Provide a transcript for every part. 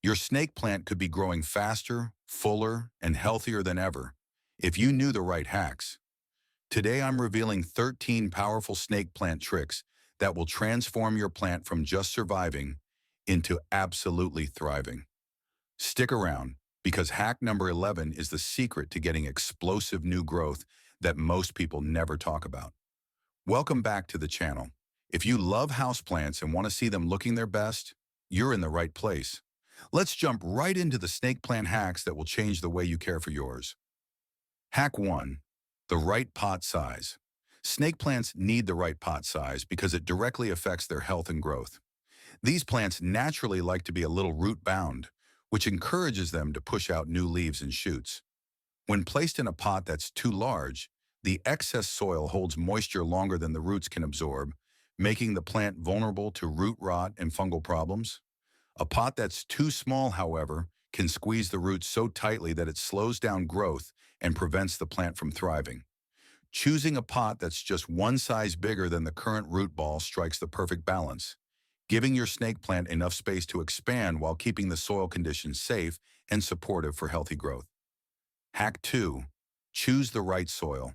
Your snake plant could be growing faster, fuller, and healthier than ever if you knew the right hacks. Today I'm revealing 13 powerful snake plant tricks that will transform your plant from just surviving into absolutely thriving. Stick around, because hack number 11 is the secret to getting explosive new growth that most people never talk about. Welcome back to the channel. If you love houseplants and want to see them looking their best, you're in the right place. Let's jump right into the snake plant hacks that will change the way you care for yours. Hack 1. The right pot size. Snake plants need the right pot size because it directly affects their health and growth. These plants naturally like to be a little root-bound, which encourages them to push out new leaves and shoots. When placed in a pot that's too large, the excess soil holds moisture longer than the roots can absorb, making the plant vulnerable to root rot and fungal problems. A pot that's too small, however, can squeeze the roots so tightly that it slows down growth and prevents the plant from thriving. Choosing a pot that's just one size bigger than the current root ball strikes the perfect balance, giving your snake plant enough space to expand while keeping the soil conditions safe and supportive for healthy growth. Hack 2. Choose the right soil.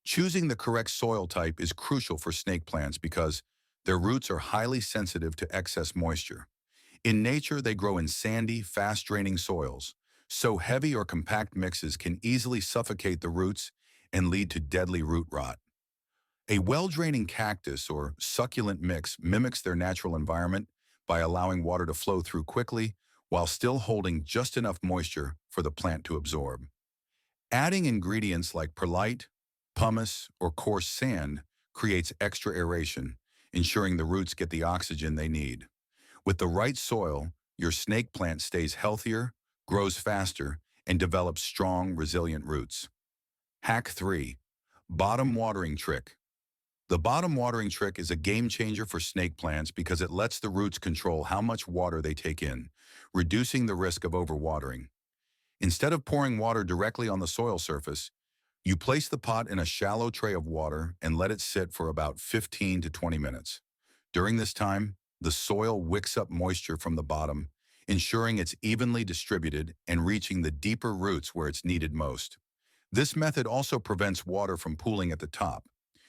Choosing the correct soil type is crucial for snake plants because their roots are highly sensitive to excess moisture. In nature, they grow in sandy, fast-draining soils, so heavy or compact mixes can easily suffocate the roots and lead to deadly root rot. A well-draining cactus or succulent mix mimics their natural environment by allowing water to flow through quickly while still holding just enough moisture for the plant to absorb. Adding ingredients like perlite, pumice, or coarse sand creates extra aeration, ensuring the roots get the oxygen they need. With the right soil, your snake plant stays healthier, grows faster, and develops strong, resilient roots. Hack 3. Bottom watering trick. The bottom watering trick is a game changer for snake plants because it lets the roots control how much water they take in, reducing the risk of overwatering. Instead of pouring water directly on the soil surface, you place the pot in a shallow tray of water and let it sit for about 15 to 20 minutes. During this time, the soil wicks up moisture from the bottom, ensuring it's evenly distributed and reaching the deeper roots where it's needed most. This method also prevents water from pooling at the top,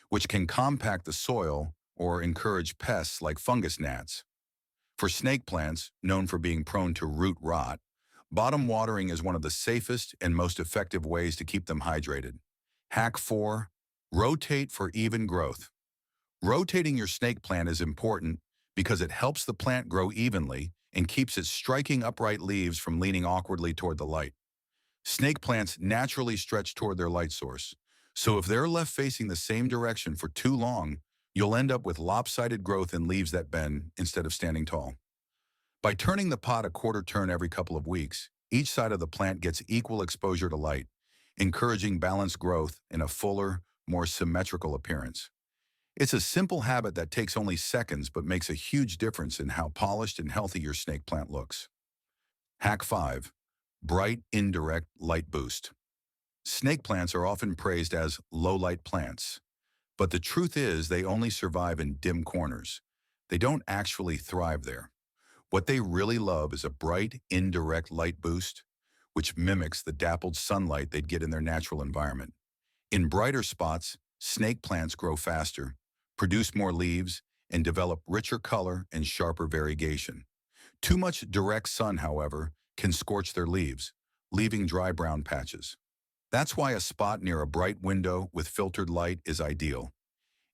which can compact the soil or encourage pests like fungus gnats. For snake plants, known for being prone to root rot, bottom watering is one of the safest and most effective ways to keep them hydrated. Hack 4. Rotate for even growth. Rotating your snake plant is important because it helps the plant grow evenly and keeps its striking upright leaves from leaning awkwardly toward the light. Snake plants naturally stretch toward their light source, so if they're left facing the same direction for too long, you'll end up with lopsided growth and leaves that bend instead of standing tall. By turning the pot a quarter turn every couple of weeks, each side of the plant gets equal exposure to light, encouraging balanced growth and a fuller, more symmetrical appearance. It's a simple habit that takes only seconds but makes a huge difference in how polished and healthy your snake plant looks. Hack 5. Bright indirect light boost. Snake plants are often praised as low-light plants, but the truth is they only survive in dim corners. They don't actually thrive there. What they really love is a bright, indirect light boost, which mimics the dappled sunlight they'd get in their natural environment. In brighter spots, snake plants grow faster, produce more leaves, and develop richer color and sharper variegation. Too much direct sun, however, can scorch their leaves, leaving dry brown patches. That's why a spot near a bright window with filtered light is ideal.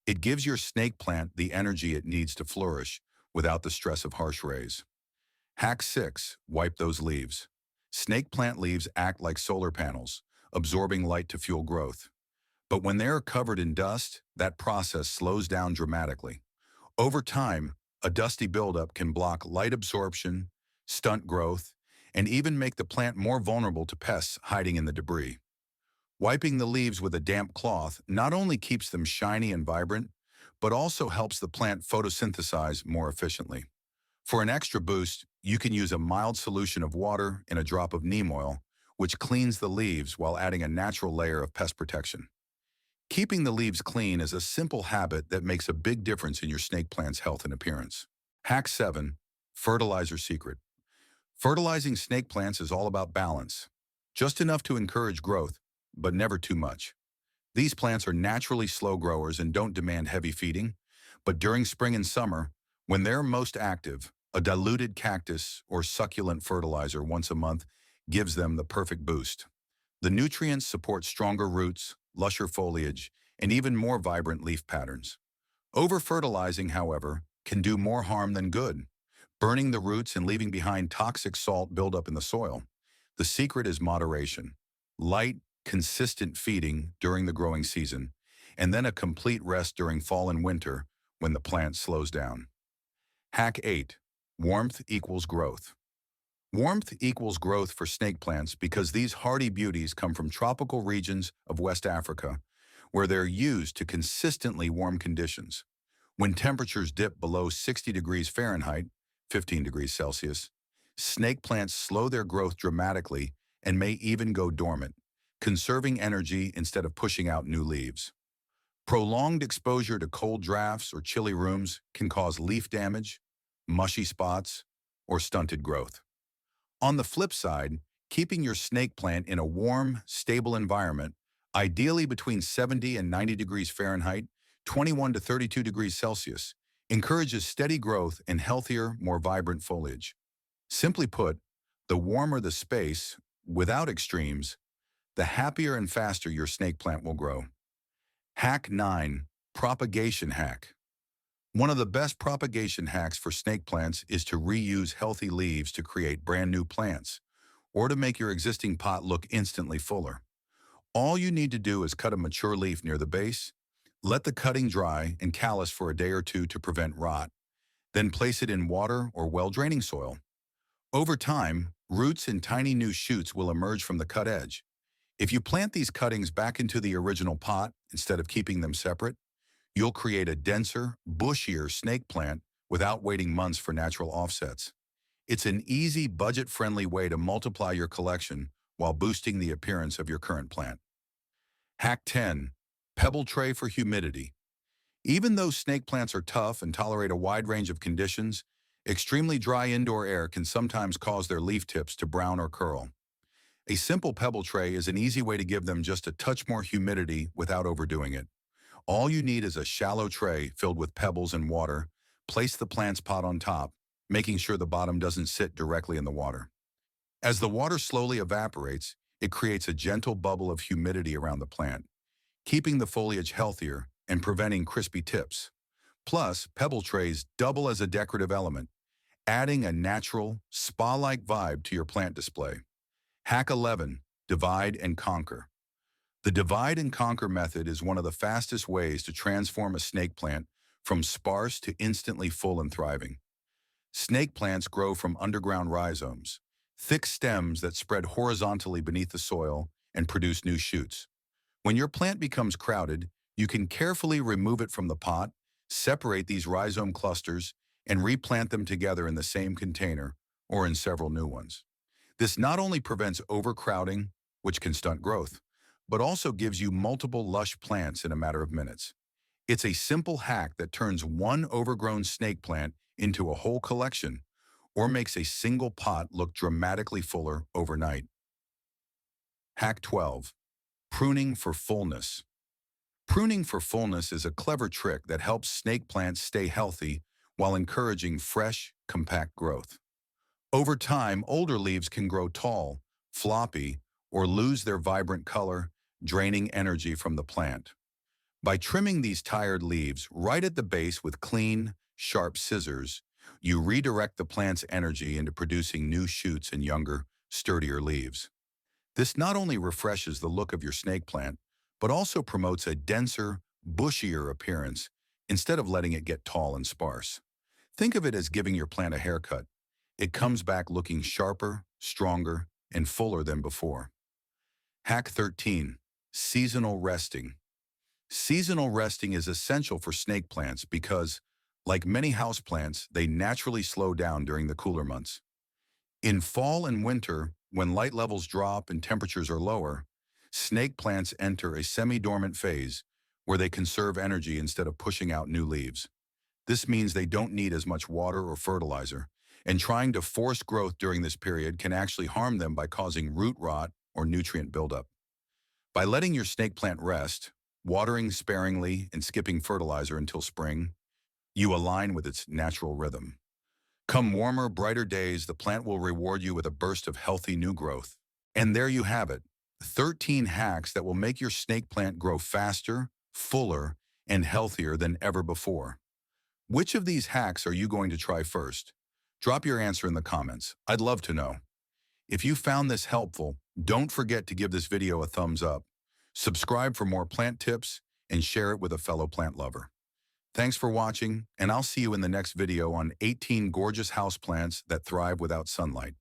It gives your snake plant the energy it needs to flourish without the stress of harsh rays. Hack 6. Wipe those leaves. Snake plant leaves act like solar panels, absorbing light to fuel growth. But when they are covered in dust, that process slows down dramatically. Over time, a dusty buildup can block light absorption, stunt growth, and even make the plant more vulnerable to pests hiding in the debris. Wiping the leaves with a damp cloth not only keeps them shiny and vibrant, but also helps the plant photosynthesize more efficiently. For an extra boost, you can use a mild solution of water and a drop of neem oil, which cleans the leaves while adding a natural layer of pest protection. Keeping the leaves clean is a simple habit that makes a big difference in your snake plant's health and appearance. Hack 7. Fertilizer secret. Fertilizing snake plants is all about balance. Just enough to encourage growth, but never too much. These plants are naturally slow growers and don't demand heavy feeding, but during spring and summer, when they're most active, a diluted cactus or succulent fertilizer once a month gives them the perfect boost. The nutrients support stronger roots, lusher foliage, and even more vibrant leaf patterns. Over-fertilizing, however, can do more harm than good, burning the roots and leaving behind toxic salt buildup in the soil. The secret is moderation. Light, consistent feeding during the growing season, and then a complete rest during fall and winter when the plant slows down. Hack 8. Warmth equals growth. Warmth equals growth for snake plants because these hardy beauties come from tropical regions of West Africa, where they're used to consistently warm conditions. When temperatures dip below 60 degrees Fahrenheit, 15 degrees Celsius, snake plants slow their growth dramatically and may even go dormant, conserving energy instead of pushing out new leaves. Prolonged exposure to cold drafts or chilly rooms can cause leaf damage, mushy spots, or stunted growth. On the flip side, keeping your snake plant in a warm, stable environment, ideally between 70 and 90 degrees Fahrenheit, 21 to 32 degrees Celsius, encourages steady growth and healthier, more vibrant foliage. Simply put, the warmer the space, without extremes, the happier and faster your snake plant will grow. Hack 9. Propagation hack. One of the best propagation hacks for snake plants is to reuse healthy leaves to create brand new plants, or to make your existing pot look instantly fuller. All you need to do is cut a mature leaf near the base, let the cutting dry and callus for a day or two to prevent rot, then place it in water or well-draining soil. Over time, roots and tiny new shoots will emerge from the cut edge. If you plant these cuttings back into the original pot instead of keeping them separate, you'll create a denser, bushier snake plant without waiting months for natural offsets. It's an easy, budget-friendly way to multiply your collection while boosting the appearance of your current plant. Hack 10. Pebble tray for humidity. Even though snake plants are tough and tolerate a wide range of conditions, extremely dry indoor air can sometimes cause their leaf tips to brown or curl. A simple pebble tray is an easy way to give them just a touch more humidity without overdoing it. All you need is a shallow tray filled with pebbles and water. Place the plant's pot on top, making sure the bottom doesn't sit directly in the water. As the water slowly evaporates, it creates a gentle bubble of humidity around the plant, keeping the foliage healthier and preventing crispy tips. Plus, pebble trays double as a decorative element, adding a natural, spa-like vibe to your plant display. Hack 11. Divide and conquer. The divide and conquer method is one of the fastest ways to transform a snake plant from sparse to instantly full and thriving. Snake plants grow from underground rhizomes, thick stems that spread horizontally beneath the soil and produce new shoots. When your plant becomes crowded, you can carefully remove it from the pot, separate these rhizome clusters, and replant them together in the same container or in several new ones. This not only prevents overcrowding, which can stunt growth, but also gives you multiple lush plants in a matter of minutes. It's a simple hack that turns one overgrown snake plant into a whole collection or makes a single pot look dramatically fuller overnight. Hack 12. Pruning for fullness. Pruning for fullness is a clever trick that helps snake plants stay healthy while encouraging fresh, compact growth. Over time, older leaves can grow tall, floppy, or lose their vibrant color, draining energy from the plant. By trimming these tired leaves right at the base with clean, sharp scissors, you redirect the plant's energy into producing new shoots and younger, sturdier leaves. This not only refreshes the look of your snake plant, but also promotes a denser, bushier appearance instead of letting it get tall and sparse. Think of it as giving your plant a haircut. It comes back looking sharper, stronger, and fuller than before. Hack 13. Seasonal resting. Seasonal resting is essential for snake plants because, like many houseplants, they naturally slow down during the cooler months. In fall and winter, when light levels drop and temperatures are lower, snake plants enter a semi-dormant phase where they conserve energy instead of pushing out new leaves. This means they don't need as much water or fertilizer, and trying to force growth during this period can actually harm them by causing root rot or nutrient buildup. By letting your snake plant rest, watering sparingly and skipping fertilizer until spring, you align with its natural rhythm. Come warmer, brighter days, the plant will reward you with a burst of healthy new growth. And there you have it, 13 hacks that will make your snake plant grow faster, fuller, and healthier than ever before. Which of these hacks are you going to try first? Drop your answer in the comments. I'd love to know. If you found this helpful, don't forget to give this video a thumbs up, subscribe for more plant tips, and share it with a fellow plant lover. Thanks for watching, and I'll see you in the next video on 18 gorgeous houseplants that thrive without sunlight.